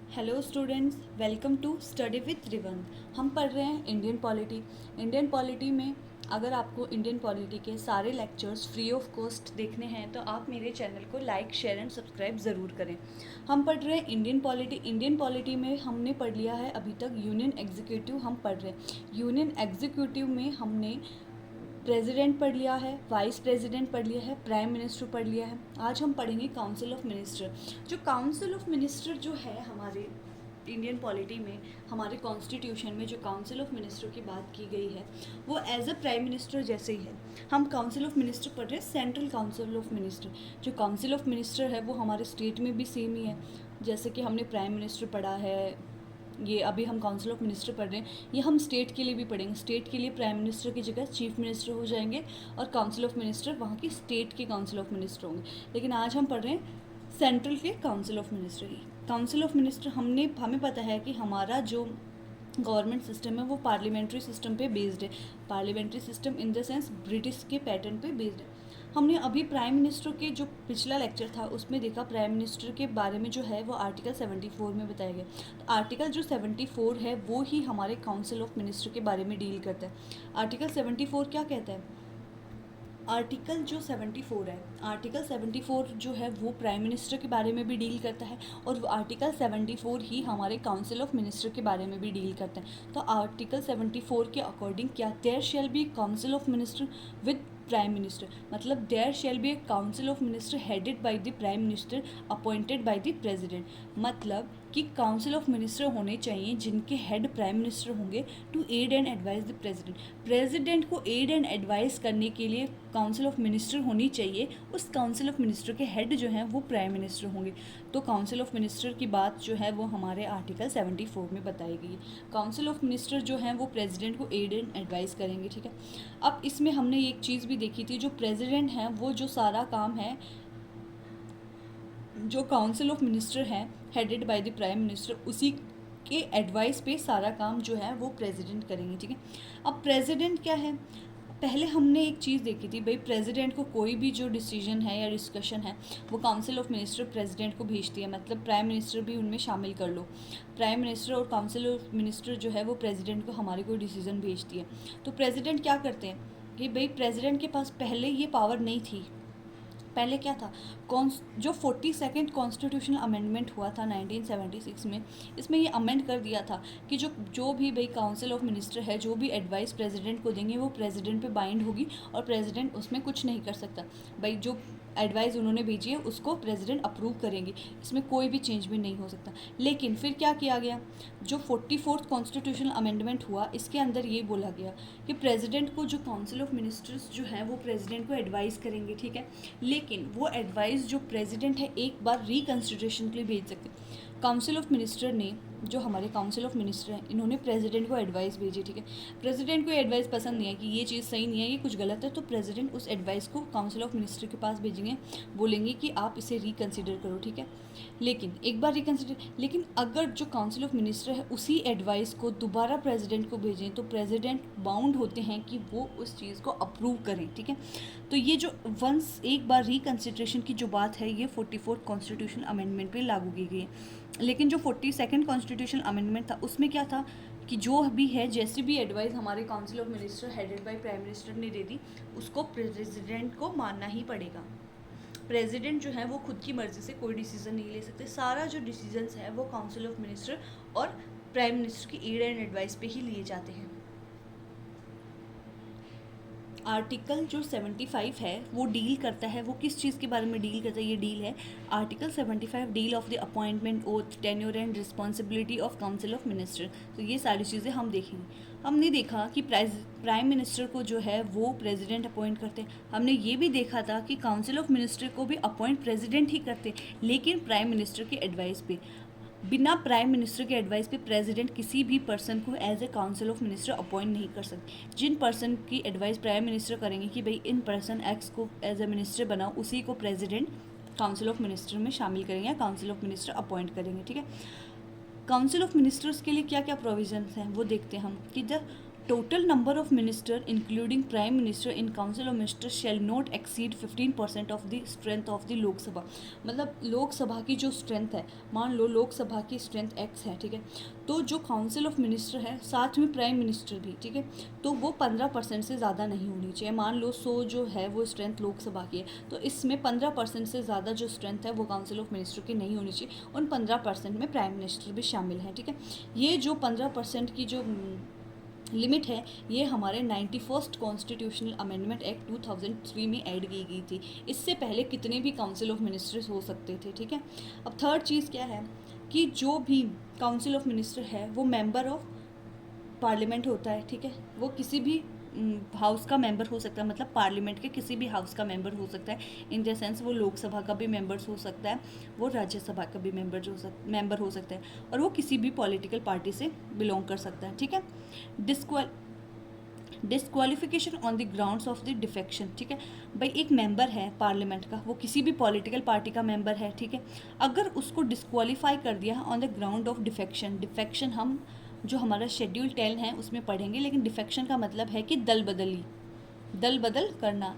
Hello students, welcome to study with Rivank. हम पढ़ रहे हैं इंडियन पॉलिटी। इंडियन पॉलिटी में अगर आपको इंडियन पॉलिटी के सारे लेक्चर्स फ्री ऑफ कॉस्ट देखने हैं तो आप मेरे चैनल को लाइक, शेयर एंड सब्सक्राइब ज़रूर करें। हम पढ़ रहे हैं इंडियन पॉलिटी। इंडियन पॉलिटी में हमने पढ़ लिया है अभी तक यूनियन एग्जीक्यूटिव। हम पढ़ रहे हैं यूनियन एग्जीक्यूटिव में हमने प्रेसिडेंट पढ़ लिया है, वाइस प्रेसिडेंट पढ़ लिया है, प्राइम मिनिस्टर पढ़ लिया है। आज हम पढ़ेंगे काउंसिल ऑफ मिनिस्टर। जो काउंसिल ऑफ मिनिस्टर जो है हमारे इंडियन पॉलिटी में, हमारे कॉन्स्टिट्यूशन में जो काउंसिल ऑफ मिनिस्टर की बात की गई है वो एज अ प्राइम मिनिस्टर जैसे ही है। हम काउंसिल ऑफ मिनिस्टर पढ़ रहे हैं, सेंट्रल काउंसिल ऑफ मिनिस्टर। जो काउंसिल ऑफ मिनिस्टर है वो हमारे स्टेट में भी सेम ही है। जैसे कि हमने प्राइम मिनिस्टर पढ़ा है, ये अभी हम काउंसिल ऑफ मिनिस्टर पढ़ रहे हैं, ये हम स्टेट के लिए भी पढ़ेंगे। स्टेट के लिए प्राइम मिनिस्टर की जगह चीफ मिनिस्टर हो जाएंगे और काउंसिल ऑफ मिनिस्टर वहाँ की स्टेट के काउंसिल ऑफ मिनिस्टर होंगे। लेकिन आज हम पढ़ रहे हैं सेंट्रल के council of minister he. Council of minister हमें पता है कि हमारा जो गवर्नमेंट सिस्टम है वो पार्लियामेंट्री सिस्टम पे बेस्ड है। Parliamentary system in the sense British के पैटर्न पे बेस्ड है। हमने अभी प्राइम मिनिस्टर के जो पिछला लेक्चर था उसमें देखा, प्राइम मिनिस्टर के बारे में जो है वो आर्टिकल 74 में बताया गया। तो आर्टिकल जो 74 है वो ही हमारे काउंसिल ऑफ मिनिस्टर के बारे में डील करता है। आर्टिकल 74 क्या कहता है? आर्टिकल जो 74 है, आर्टिकल 74 जो है वो प्राइम मिनिस्टर के बारे में भी डील करता है और वो आर्टिकल 74 ही हमारे काउंसिल ऑफ मिनिस्टर के बारे में भी डील करता है। तो आर्टिकल 74 के अकॉर्डिंग क्या, there shall be council of minister with prime minister, मतलब there shall be a council of minister headed by the prime minister appointed by the president. मतलब कि काउंसिल ऑफ मिनिस्टर होने चाहिए जिनके हेड प्राइम मिनिस्टर होंगे to aid and advise the president. President को aid and advice करने के लिए काउंसिल ऑफ मिनिस्टर होनी चाहिए। उस काउंसिल ऑफ मिनिस्टर के हेड जो हैं वो प्राइम मिनिस्टर होंगे। तो काउंसिल ऑफ मिनिस्टर की बात जो है वो हमारे आर्टिकल 74 में बताई गई है। काउंसिल ऑफ मिनिस्टर जो हैं वो प्रेसिडेंट को एड एंड एडवाइस करेंगे, ठीक है। अब इसमें हमने एक चीज़ भी देखी थी, जो प्रेसिडेंट हैं वो जो सारा काम है, जो काउंसिल ऑफ मिनिस्टर है headed by the prime minister, उसी के एडवाइस पे सारा काम जो है वो प्रेसिडेंट करेंगे, ठीक है। अब प्रेसिडेंट क्या है? पहले हमने एक चीज़ देखी थी भाई, प्रेसिडेंट को कोई भी जो डिसीजन है या डिस्कशन है वो काउंसिल ऑफ मिनिस्टर प्रेसिडेंट को भेजती है। मतलब प्राइम मिनिस्टर भी उनमें शामिल कर लो। प्राइम मिनिस्टर और काउंसिल ऑफ मिनिस्टर जो है वो प्रेसिडेंट को हमारे कोई डिसीजन भेजती है। तो प्रेसिडेंट क्या करते हैं कि भाई प्रेसिडेंट के पास पहले ये पावर नहीं थी। पहले क्या था, जो 42nd कॉन्स्टिट्यूशनल अमेंडमेंट हुआ था 1976 में, इसमें ये अमेंड कर दिया था कि जो भी भाई काउंसिल ऑफ मिनिस्टर है, जो भी एडवाइस प्रेसिडेंट को देंगे वो प्रेसिडेंट पे बाइंड होगी और प्रेसिडेंट उसमें कुछ नहीं कर सकता। भाई जो एडवाइस उन्होंने भेजी है उसको प्रेसिडेंट अप्रूव करेंगे, इसमें कोई भी चेंज भी नहीं हो सकता। लेकिन फिर क्या किया गया, जो 44th कॉन्स्टिट्यूशनल अमेंडमेंट हुआ इसके अंदर ये बोला गया कि प्रेसिडेंट को, जो काउंसिल ऑफ मिनिस्टर्स जो है वो प्रेसिडेंट को एडवाइस करेंगे, ठीक है। लेकिन वो एडवाइस जो प्रेसिडेंट है एक बार रिकन्सिडरेशन के लिए भेज सकते। काउंसिल ऑफ मिनिस्टर ने, जो हमारे काउंसिल ऑफ मिनिस्टर हैं, इन्होंने प्रेसिडेंट को एडवाइस भेजी, ठीक है। प्रेसिडेंट को एडवाइस पसंद नहीं है कि ये चीज़ सही नहीं है, ये कुछ गलत है, तो प्रेसिडेंट उस एडवाइस को काउंसिल ऑफ मिनिस्टर के पास भेजेंगे, बोलेंगे कि आप इसे रिकन्सिडर करो, ठीक है। लेकिन एक बार लेकिन अगर जो काउंसिल ऑफ मिनिस्टर है उसी एडवाइस को दोबारा प्रेसिडेंट को भेजें तो प्रेसिडेंट बाउंड होते हैं कि वो उस चीज़ को अप्रूव करें, ठीक है। तो ये जो वंस एक बार रिकन्सिडरेशन की जो बात है ये 44th कॉन्स्टिट्यूशनल अमेंडमेंट पे लागू की गई है। लेकिन जो 42nd कॉन्स्टिट्यूशनल अमेंडमेंट था उसमें क्या था कि जो भी है, जैसी भी एडवाइस हमारे council of minister headed by prime minister ने दे दी उसको प्रेसिडेंट को मानना ही पड़ेगा। प्रेसिडेंट जो है वो खुद की मर्ज़ी से कोई डिसीजन नहीं ले सकते। सारा जो डिसीजंस है वो काउंसिल ऑफ मिनिस्टर और प्राइम मिनिस्टर की एड एंड एडवाइस पे ही लिए जाते हैं। आर्टिकल जो 75 है वो डील करता है, वो किस चीज़ के बारे में डील करता है? ये डील है article 75 deal of the appointment, oath, tenure and responsibility of council of minister. तो ये सारी चीज़ें हम देखेंगे। हमने देखा कि प्राइम मिनिस्टर को जो है वो प्रेसिडेंट अपॉइंट करते हैं। हमने ये भी देखा था कि काउंसिल ऑफ मिनिस्टर को भी अपॉइंट प्रेसिडेंट ही करते, लेकिन प्राइम मिनिस्टर की एडवाइस पे। बिना प्राइम मिनिस्टर के एडवाइस पे प्रेसिडेंट किसी भी पर्सन को as a council of minister appoint नहीं कर सकते। जिन पर्सन की एडवाइस प्राइम मिनिस्टर करेंगे कि भाई इन पर्सन एक्स को एज ए मिनिस्टर बनाओ, उसी को प्रेसिडेंट काउंसिल ऑफ मिनिस्टर में शामिल करेंगे या काउंसिल ऑफ मिनिस्टर अपॉइंट करेंगे, ठीक है। काउंसिल ऑफ मिनिस्टर्स के लिए क्या क्या प्रोविजंस हैं वो देखते हैं हम कि the total number of minister including prime minister in council of minister shall not exceed 15% of the strength of the Lok Sabha. मतलब लोकसभा की जो स्ट्रेंथ है, मान लो लोकसभा की स्ट्रेंथ x है, ठीक है, तो जो काउंसिल ऑफ मिनिस्टर है साथ में प्राइम मिनिस्टर भी, ठीक है, तो वो 15% से ज़्यादा नहीं होनी चाहिए। मान लो 100 जो है वो स्ट्रेंथ लोकसभा की है, तो इसमें 15% से ज़्यादा जो स्ट्रेंथ है वो काउंसिल ऑफ मिनिस्टर की नहीं होनी चाहिए। उन 15% में प्राइम मिनिस्टर भी शामिल हैं, ठीक है। ये जो 15% की जो लिमिट है ये हमारे 91st कॉन्स्टिट्यूशनल अमेंडमेंट एक्ट 2003 में ऐड की गई थी। इससे पहले कितने भी काउंसिल ऑफ मिनिस्टर्स हो सकते थे, ठीक है। अब थर्ड चीज़ क्या है कि जो भी काउंसिल ऑफ मिनिस्टर है वो मेंबर ऑफ पार्लियामेंट होता है, ठीक है। वो किसी भी हाउस का मेंबर हो सकता है, मतलब पार्लियामेंट के किसी भी हाउस का मेंबर हो सकता है। इन द सेंस वो लोकसभा का भी मेंबर्स हो सकता है, वो राज्यसभा का भी मेंबर हो सकता है, और वो किसी भी पॉलिटिकल पार्टी से बिलोंग कर सकता है, ठीक है। Disqualification on the grounds of the defection, ठीक है। भाई एक मेंबर है पार्लियामेंट का, वो किसी भी पॉलिटिकल पार्टी का मेंबर है, ठीक है, अगर उसको डिस्क्वालीफाई कर दिया है on the ground of defection हम जो हमारा शेड्यूल 10 है उसमें पढ़ेंगे, लेकिन डिफेक्शन का मतलब है कि दल बदल करना।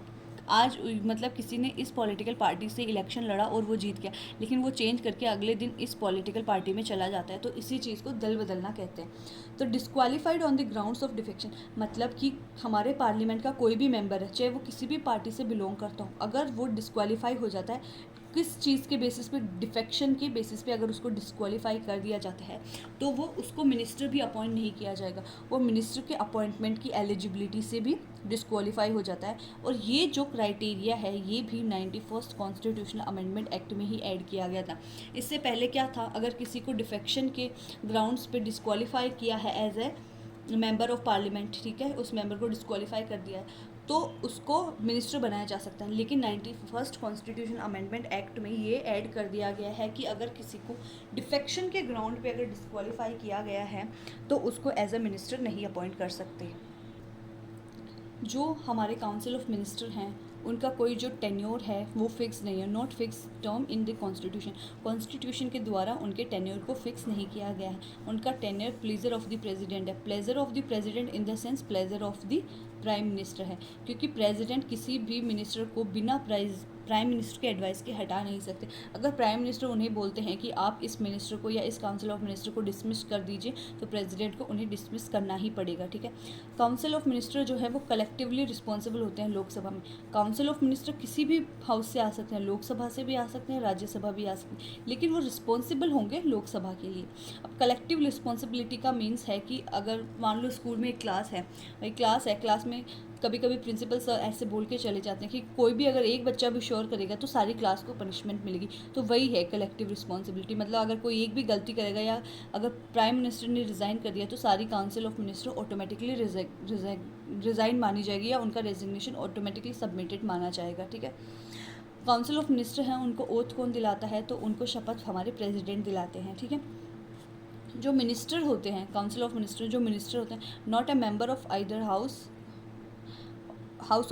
आज मतलब किसी ने इस पॉलिटिकल पार्टी से इलेक्शन लड़ा और वो जीत गया, लेकिन वो चेंज करके अगले दिन इस पॉलिटिकल पार्टी में चला जाता है, तो इसी चीज़ को दल बदलना कहते हैं। तो disqualified on the grounds of defection मतलब कि हमारे पार्लियामेंट का कोई भी मेंबर है, चाहे वो किसी भी पार्टी से बिलोंग करता हो, अगर वो डिस्क्वालीफाई हो जाता है किस चीज़ के बेसिस पे, डिफेक्शन के बेसिस पे अगर उसको डिस्क्वालीफाई कर दिया जाता है तो वो उसको मिनिस्टर भी अपॉइंट नहीं किया जाएगा, वो मिनिस्टर के अपॉइंटमेंट की एलिजिबिलिटी से भी डिस्क्वालीफाई हो जाता है। और ये जो क्राइटेरिया है ये भी 91st कॉन्स्टिट्यूशनल अमेंडमेंट एक्ट में ही ऐड किया गया था। इससे पहले क्या था, अगर किसी को डिफेक्शन के ग्राउंड्स पे डिस्क्वालीफाई किया है as a member of parliament, ठीक है, उस मेंबर को डिस्क्वालीफाई कर दिया है तो उसको मिनिस्टर बनाया जा सकता है। लेकिन 91st कॉन्स्टिट्यूशन अमेंडमेंट एक्ट में ये ऐड कर दिया गया है कि अगर किसी को डिफेक्शन के ग्राउंड पे अगर डिस्क्वालीफाई किया गया है तो उसको एज ए मिनिस्टर नहीं अपॉइंट कर सकते। जो हमारे काउंसिल ऑफ मिनिस्टर हैं उनका कोई जो टेन्योर है वो फिक्स नहीं है, not fix term in the constitution के द्वारा उनके टेन्योर को फिक्स नहीं किया गया है। उनका tenure pleasure of the president है, pleasure of the president in the sense pleasure of the prime minister है, क्योंकि प्रेसिडेंट किसी भी मिनिस्टर को बिना प्राइम मिनिस्टर के एडवाइस के हटा नहीं सकते। अगर प्राइम मिनिस्टर उन्हें बोलते हैं कि आप इस मिनिस्टर को या इस काउंसिल ऑफ मिनिस्टर को डिसमिस कर दीजिए तो प्रेसिडेंट को उन्हें डिसमिस करना ही पड़ेगा, ठीक है। काउंसिल ऑफ मिनिस्टर जो है वो कलेक्टिवली रिस्पॉन्सिबल होते हैं लोकसभा में। काउंसिल ऑफ मिनिस्टर किसी भी हाउस से आ सकते हैं, लोकसभा से भी आ सकते हैं, राज्यसभा भी आ सकते हैं, लेकिन वो रिस्पॉन्सिबल होंगे लोकसभा के लिए। अब कलेक्टिव रिस्पॉन्सिबिलिटी का मीन्स है कि अगर मान लो स्कूल में एक क्लास है, भाई क्लास में कभी कभी प्रिंसिपल सर ऐसे बोल के चले जाते हैं कि कोई भी अगर एक बच्चा भी शोर करेगा तो सारी क्लास को पनिशमेंट मिलेगी, तो वही है कलेक्टिव रिस्पॉन्सिबिलिटी। मतलब अगर कोई एक भी गलती करेगा या अगर प्राइम मिनिस्टर ने रिज़ाइन कर दिया तो सारी council of minister automatically resign मानी जाएगी या उनका रेजिग्नेशन ऑटोमेटिकली सबमिटेड माना जाएगा, ठीक है। काउंसिल ऑफ मिनिस्टर हैं उनको ओथ कौन दिलाता है, तो उनको शपथ हमारे प्रेसिडेंट दिलाते हैं, ठीक है। जो मिनिस्टर होते हैं काउंसिल ऑफ मिनिस्टर जो मिनिस्टर होते हैं, not a member of either house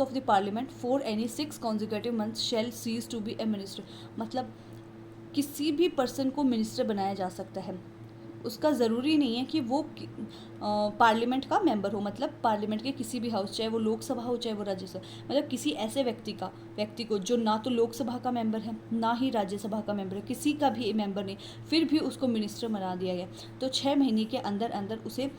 of the parliament for any 6 consecutive months shall cease to be a minister। मतलब किसी भी पर्सन को मिनिस्टर बनाया जा सकता है, उसका ज़रूरी नहीं है कि वो पार्लियामेंट का मेंबर हो, मतलब पार्लियामेंट के किसी भी हाउस, चाहे वो लोकसभा हो चाहे वो राज्यसभा, मतलब किसी ऐसे व्यक्ति को जो ना तो लोकसभा का मेंबर है ना ही राज्यसभा का मेंबर है, किसी का भी मेंबर नहीं, फिर भी उसको मिनिस्टर बना दिया गया, तो 6 महीने के अंदर अंदर उसे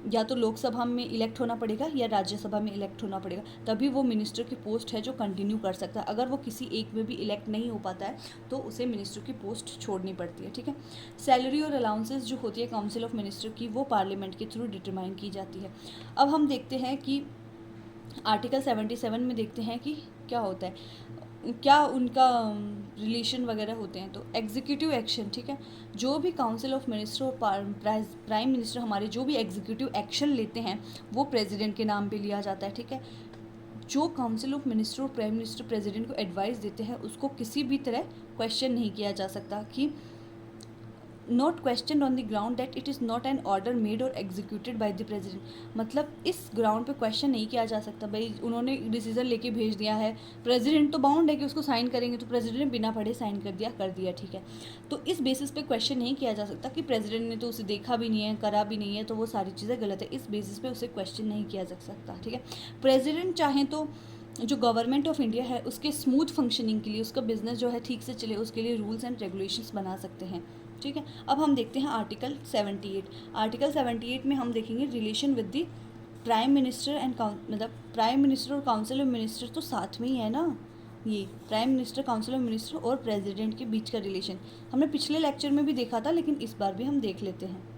या तो लोकसभा में इलेक्ट होना पड़ेगा या राज्यसभा में इलेक्ट होना पड़ेगा, तभी वो मिनिस्टर की पोस्ट है जो कंटिन्यू कर सकता है। अगर वो किसी एक में भी इलेक्ट नहीं हो पाता है तो उसे मिनिस्टर की पोस्ट छोड़नी पड़ती है, ठीक है। सैलरी और अलाउंसेस जो होती है काउंसिल ऑफ मिनिस्टर की वो पार्लियामेंट के थ्रू डिटरमाइन की जाती है। अब हम देखते हैं कि आर्टिकल 77 में देखते हैं कि क्या होता है, क्या उनका रिलेशन वगैरह होते हैं। तो एग्जीक्यूटिव एक्शन, ठीक है, जो भी काउंसिल ऑफ मिनिस्टर और प्राइम मिनिस्टर हमारे जो भी एग्जीक्यूटिव एक्शन लेते हैं वो प्रेसिडेंट के नाम पे लिया जाता है, ठीक है। जो काउंसिल ऑफ मिनिस्टर और प्राइम मिनिस्टर प्रेसिडेंट को एडवाइस देते हैं उसको किसी भी तरह क्वेश्चन नहीं किया जा सकता कि not question on the ground that it is not an order made और एग्जीक्यूटेड बाय द प्रेसिडेंट। मतलब इस ग्राउंड पे क्वेश्चन नहीं किया जा सकता, भाई उन्होंने डिसीजन लेके भेज दिया है, प्रेसिडेंट तो बाउंड है कि उसको साइन करेंगे, तो प्रेसिडेंट ने बिना पढ़े साइन कर दिया ठीक है। तो इस बेसिस पे क्वेश्चन नहीं किया जा सकता कि प्रेसिडेंट ने तो उसे देखा भी नहीं है, करा भी नहीं है, तो वो सारी चीज़ें गलत है, इस बेसिस पे उसे क्वेश्चन नहीं किया जा सकता, ठीक है। प्रेसिडेंट चाहे तो जो गवर्नमेंट ऑफ इंडिया है उसके स्मूथ फंक्शनिंग के लिए, उसका बिजनेस जो है ठीक से चले, उसके लिए रूल्स एंड रेगुलेशंस बना सकते हैं, ठीक है। अब हम देखते हैं आर्टिकल 78। आर्टिकल 78 में हम देखेंगे relation with the prime minister and मतलब प्राइम मिनिस्टर और काउंसिल ऑफ मिनिस्टर तो साथ में ही है ना, ये prime minister, council of minister और प्रेसिडेंट के बीच का रिलेशन हमने पिछले लेक्चर में भी देखा था, लेकिन इस बार भी हम देख लेते हैं।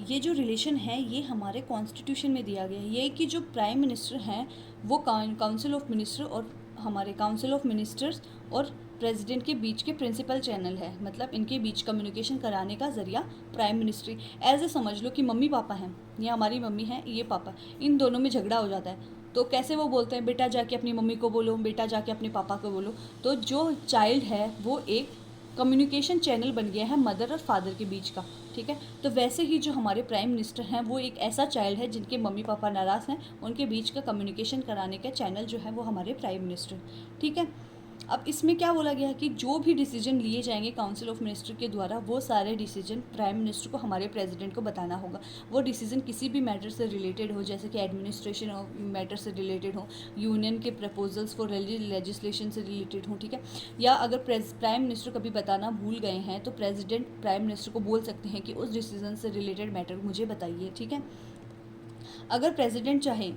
ये जो रिलेशन है ये हमारे कॉन्स्टिट्यूशन में दिया गया है, ये कि जो प्राइम मिनिस्टर हैं वो काउंसिल ऑफ मिनिस्टर और हमारे काउंसिल ऑफ मिनिस्टर्स और प्रेसिडेंट के बीच के प्रिंसिपल चैनल है, मतलब इनके बीच कम्युनिकेशन कराने का ज़रिया प्राइम मिनिस्ट्री। ऐसे समझ लो कि मम्मी पापा हैं, ये हमारी मम्मी है, ये पापा, इन दोनों में झगड़ा हो जाता है, तो कैसे वो बोलते हैं बेटा जाके अपनी मम्मी को बोलो, बेटा जाके अपने पापा को बोलो, तो जो चाइल्ड है वो एक कम्युनिकेशन चैनल बन गया है मदर और फादर के बीच का, ठीक है। तो वैसे ही जो हमारे प्राइम मिनिस्टर हैं वो एक ऐसा चाइल्ड है जिनके मम्मी पापा नाराज़ हैं, उनके बीच का कम्युनिकेशन कराने का चैनल जो है वो हमारे प्राइम मिनिस्टर, ठीक है। अब इसमें क्या बोला गया है कि जो भी डिसीजन लिए जाएंगे काउंसिल ऑफ मिनिस्टर के द्वारा, वो सारे डिसीजन प्राइम मिनिस्टर को, हमारे प्रेसिडेंट को बताना होगा। वो डिसीजन किसी भी मैटर से रिलेटेड हो, जैसे कि एडमिनिस्ट्रेशन मैटर से रिलेटेड हो, यूनियन के प्रपोजल्स फॉर लेजिस्लेशन से रिलेटेड हो, ठीक है। या अगर प्राइम मिनिस्टर कभी बताना भूल गए हैं तो प्रेसिडेंट प्राइम मिनिस्टर को बोल सकते हैं कि उस डिसीजन से रिलेटेड मैटर मुझे बताइए, ठीक है। अगर प्रेसिडेंट चाहे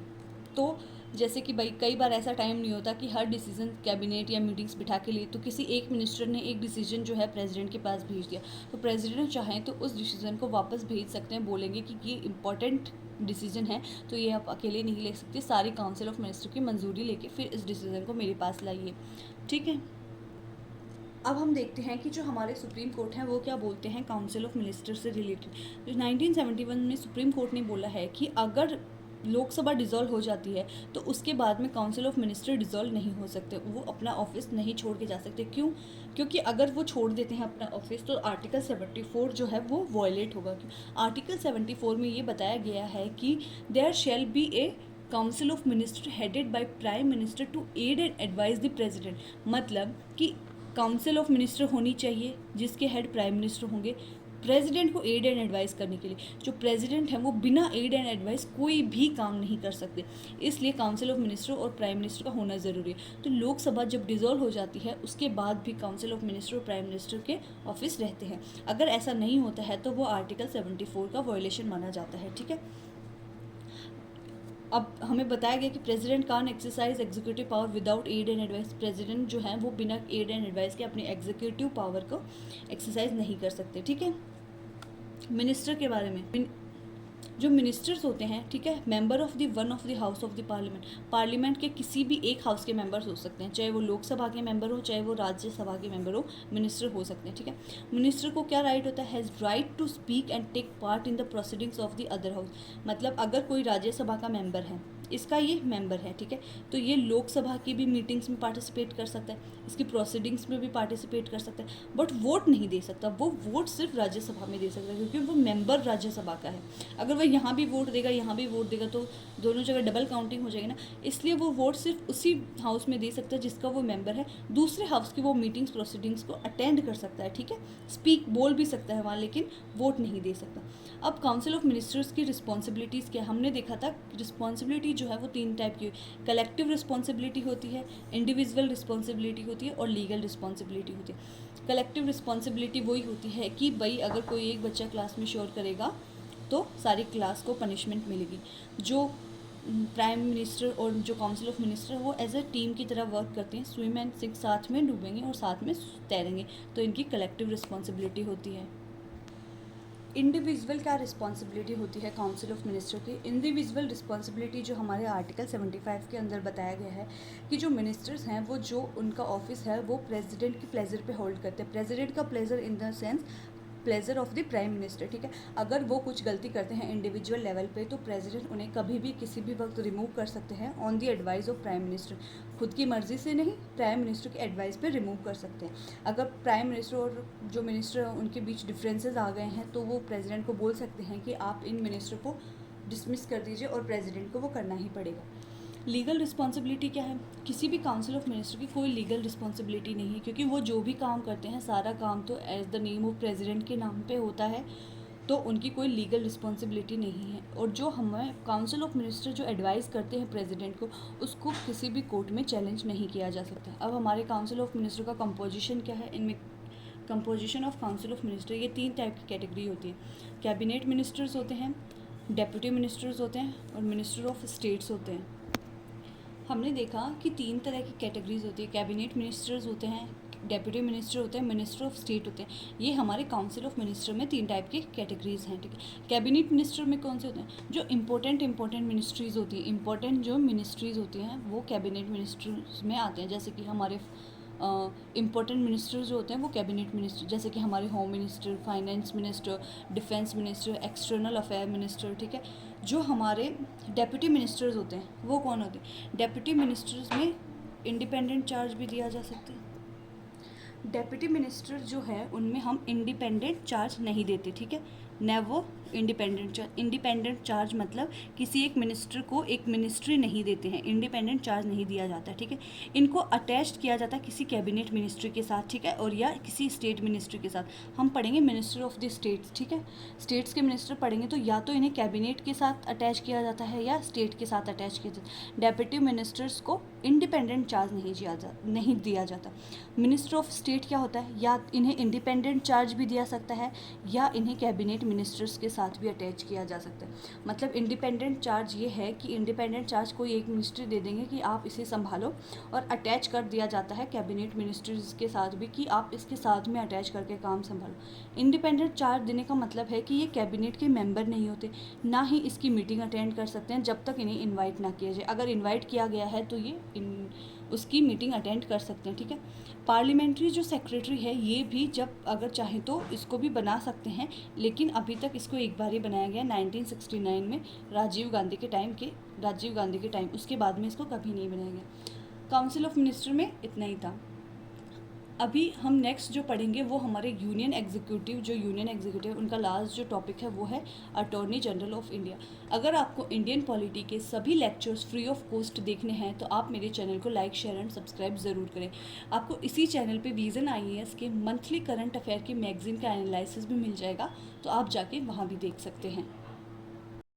तो जैसे कि भाई कई बार ऐसा टाइम नहीं होता कि हर डिसीजन कैबिनेट या मीटिंग्स बिठा के लिए, तो किसी एक मिनिस्टर ने एक डिसीजन जो है प्रेसिडेंट के पास भेज दिया, तो प्रेसिडेंट चाहें तो उस डिसीजन को वापस भेज सकते हैं, बोलेंगे कि ये इंपॉर्टेंट डिसीजन है तो ये आप अकेले नहीं ले सकते, सारी काउंसिल ऑफ मिनिस्टर की मंजूरी लेके फिर इस डिसीजन को मेरे पास लाइए, ठीक है। अब हम देखते हैं कि जो हमारे सुप्रीम कोर्ट हैं वो क्या बोलते हैं काउंसिल ऑफ मिनिस्टर से रिलेटेड। जो 1971 में सुप्रीम कोर्ट ने बोला है कि अगर लोकसभा डिज़ोल्व हो जाती है तो उसके बाद में काउंसिल ऑफ मिनिस्टर डिज़ोल्व नहीं हो सकते, वो अपना ऑफिस नहीं छोड़ के जा सकते। क्यों? क्योंकि अगर वो छोड़ देते हैं अपना ऑफिस तो आर्टिकल 74 जो है वो वॉयलेट होगा। आर्टिकल 74 में ये बताया गया है कि there shall be a council of minister headed by prime minister to aid and advise the president. मतलब कि काउंसिल ऑफ मिनिस्टर होनी चाहिए जिसके हेड प्राइम मिनिस्टर होंगे, प्रेसिडेंट को एड एंड एडवाइस करने के लिए। जो प्रेसिडेंट है वो बिना एड एंड एडवाइस कोई भी काम नहीं कर सकते, इसलिए काउंसिल ऑफ मिनिस्टर और प्राइम मिनिस्टर का होना ज़रूरी है। तो लोकसभा जब डिज़ोल्व हो जाती है उसके बाद भी काउंसिल ऑफ मिनिस्टर और प्राइम मिनिस्टर के ऑफिस रहते हैं। अगर ऐसा नहीं होता है तो वो आर्टिकल 74 का वायलेशन माना जाता है, ठीक है। अब हमें बताया गया कि president can exercise executive power without aid and advice. President जो है वो बिना एड एंड एडवाइस के अपनी एग्जीक्यूटिव पावर को एक्सरसाइज नहीं कर सकते, ठीक है। मिनिस्टर के बारे में, जो मिनिस्टर्स होते हैं, ठीक है, member of the one of the house of the parliament. Parliament के किसी भी एक हाउस के मेंबर्स हो सकते हैं, चाहे वो लोकसभा के मेंबर हो चाहे वो राज्यसभा के मेंबर हो, मिनिस्टर हो सकते हैं, ठीक है। मिनिस्टर को क्या राइट होता है? Has right to speak and take part in the proceedings of the other house. मतलब अगर कोई राज्यसभा का मेंबर है, इसका ये मेंबर है, ठीक है, तो ये लोकसभा की भी मीटिंग्स में पार्टिसिपेट कर सकता है, इसकी प्रोसीडिंग्स में भी पार्टिसिपेट कर सकता है, बट वोट नहीं दे सकता। वो वोट सिर्फ राज्यसभा में दे सकता है क्योंकि वो मेंबर राज्यसभा का है। अगर वह यहाँ भी वोट देगा यहाँ भी वोट देगा तो दोनों जगह डबल काउंटिंग हो जाएगी ना, इसलिए वो वोट सिर्फ उसी हाउस में दे सकता है जिसका वो मेंबर है। दूसरे हाउस की वो मीटिंग्स प्रोसीडिंग्स को अटेंड कर सकता है, ठीक है, स्पीक बोल भी सकता है वहाँ, लेकिन वोट नहीं दे सकता। अब काउंसिल ऑफ मिनिस्टर्स की रिस्पॉन्सिबिलिटीज़ क्या, हमने देखा था रिस्पॉन्सिबिलिटी जो है वो 3 टाइप की, कलेक्टिव रिस्पॉन्सिबिलिटी होती है, इंडिविजुअल रिस्पॉन्सिबिलिटी होती है और लीगल रिस्पॉन्सिबिलिटी होती है। कलेक्टिव रिस्पॉन्सिबिलिटी वही होती है कि भाई अगर कोई एक बच्चा क्लास में शोर करेगा तो सारी क्लास को पनिशमेंट मिलेगी। जो प्राइम मिनिस्टर और जो काउंसिल ऑफ मिनिस्टर वो एज ए टीम की तरह वर्क करते हैं, स्विम एंड सिंक साथ में डूबेंगे और साथ में तैरेंगे, तो इनकी कलेक्टिव रिस्पॉन्सिबिलिटी होती है। इंडिविजुअल क्या रिस्पॉन्सिबिलिटी होती है काउंसिल ऑफ मिनिस्टर की? इंडिविजुअल रिस्पॉन्सिबिलिटी जो हमारे आर्टिकल 75 के अंदर बताया गया है कि जो मिनिस्टर्स हैं वो जो उनका ऑफिस है वो प्रेसिडेंट की प्लेजर पे होल्ड करते हैं। प्रेसिडेंट का pleasure in the sense pleasure of the prime minister, ठीक है। अगर वो कुछ गलती करते हैं इंडिविजुअल लेवल पे तो प्रेसिडेंट उन्हें कभी भी किसी भी वक्त रिमूव कर सकते हैं on the advice of prime minister. खुद की मर्ज़ी से नहीं, प्राइम मिनिस्टर की एडवाइस पे रिमूव कर सकते हैं। अगर प्राइम मिनिस्टर और जो मिनिस्टर हैं उनके बीच डिफरेंसेस आ गए हैं तो वो प्रेसिडेंट को बोल सकते हैं कि आप इन मिनिस्टर को डिसमिस कर दीजिए, और प्रेसिडेंट को वो करना ही पड़ेगा। लीगल रिस्पॉन्सिबिलिटी क्या है? किसी भी काउंसिल ऑफ मिनिस्टर की कोई लीगल रिस्पॉन्सिबिलिटी नहीं है, क्योंकि वो जो भी काम करते हैं सारा काम तो as the name of president के नाम पे होता है, तो उनकी कोई लीगल रिस्पॉन्सिबिलिटी नहीं है। और जो हमें काउंसिल ऑफ मिनिस्टर जो एडवाइस करते हैं प्रेसिडेंट को, उसको किसी भी कोर्ट में चैलेंज नहीं किया जा सकता। अब हमारे काउंसिल ऑफ मिनिस्टर का कंपोजिशन क्या है? इनमें composition of council of minister ये 3 टाइप की कैटेगरी होती है। कैबिनेट मिनिस्टर्स होते हैं, डेप्यूटी मिनिस्टर्स होते हैं, और मिनिस्टर ऑफ स्टेट्स होते हैं। हमने देखा कि 3 तरह की कैटेगरीज होती है। कैबिनेट मिनिस्टर्स होते हैं, डेप्यूटी मिनिस्टर होते हैं, मिनिस्टर ऑफ स्टेट होते हैं। ये हमारे काउंसिल ऑफ मिनिस्टर में 3 टाइप की कैटेगरीज हैं, ठीक है। कैबिनेट मिनिस्टर में कौन से होते हैं? जो इंपॉर्टेंट मिनिस्ट्रीज़ होती हैं, इंपॉर्टेंट जो मिनिस्ट्रीज़ होती हैं वो कैबिनेट मिनिस्टर्स में आते हैं। जैसे कि हमारे इंपॉर्टेंट मिनिस्टर्स जो होते हैं वो कैबिनेट मिनिस्टर, जैसे कि हमारे home minister, finance minister, defence minister, external affair minister, ठीक है। जो हमारे डेप्यूटी मिनिस्टर्स होते हैं वो कौन होते हैं? डेप्यूटी मिनिस्टर्स में इंडिपेंडेंट चार्ज भी दिया जा सकता है। डेप्यूटी मिनिस्टर जो है उनमें हम इंडिपेंडेंट चार्ज नहीं देते, ठीक है। न वो इंडिपेंडेंट चार्ज मतलब किसी एक मिनिस्टर को एक मिनिस्ट्री नहीं देते हैं, इंडिपेंडेंट चार्ज नहीं दिया जाता, ठीक है। इनको अटैच किया जाता है किसी कैबिनेट मिनिस्ट्री के साथ, ठीक है, और या किसी स्टेट मिनिस्ट्री के साथ। हम पढ़ेंगे मिनिस्टर ऑफ द स्टेट्स, ठीक है। स्टेट्स के मिनिस्टर पढ़ेंगे तो या तो इन्हें कैबिनेट के साथ अटैच किया जाता है या स्टेट के साथ अटैच किया जाता है। डेप्यूटी मिनिस्टर्स को इंडिपेंडेंट चार्ज नहीं दिया जाता। मिनिस्टर ऑफ स्टेट क्या होता है? या इन्हें इंडिपेंडेंट चार्ज भी दिया सकता है या इन्हें कैबिनेट मिनिस्टर्स के साथ भी अटैच किया जा सकता है। मतलब इंडिपेंडेंट चार्ज ये है कि इंडिपेंडेंट चार्ज कोई एक मिनिस्ट्री दे देंगे कि आप इसे संभालो, और अटैच कर दिया जाता है कैबिनेट मिनिस्टर्स के साथ भी कि आप इसके साथ में अटैच करके काम संभालो। इंडिपेंडेंट चार्ज देने का मतलब है कि ये कैबिनेट के मेंबर नहीं होते, ना ही इसकी मीटिंग अटेंड कर सकते हैं जब तक इन्हें इन्वाइट ना किया जाए। अगर इन्वाइट किया गया है तो ये उसकी मीटिंग अटेंड कर सकते हैं, ठीक है। पार्लियामेंट्री जो सेक्रेटरी है ये भी जब अगर चाहे तो इसको भी बना सकते हैं, लेकिन अभी तक इसको एक बार ही बनाया गया 1969 में राजीव गांधी के टाइम, उसके बाद में इसको कभी नहीं बनाया गया। काउंसिल ऑफ मिनिस्टर में इतना ही था। अभी हम नेक्स्ट जो पढ़ेंगे वो हमारे यूनियन एग्जीक्यूटिव उनका लास्ट जो टॉपिक है वो है अटॉर्नी जनरल ऑफ इंडिया। अगर आपको इंडियन पॉलिटी के सभी लेक्चर्स फ्री ऑफ कॉस्ट देखने हैं तो आप मेरे चैनल को लाइक, शेयर एंड सब्सक्राइब ज़रूर करें। आपको इसी चैनल पे विजन IAS के मंथली करंट अफेयर के मैगजीन का एनालिसिस भी मिल जाएगा, तो आप जाके वहाँ भी देख सकते हैं।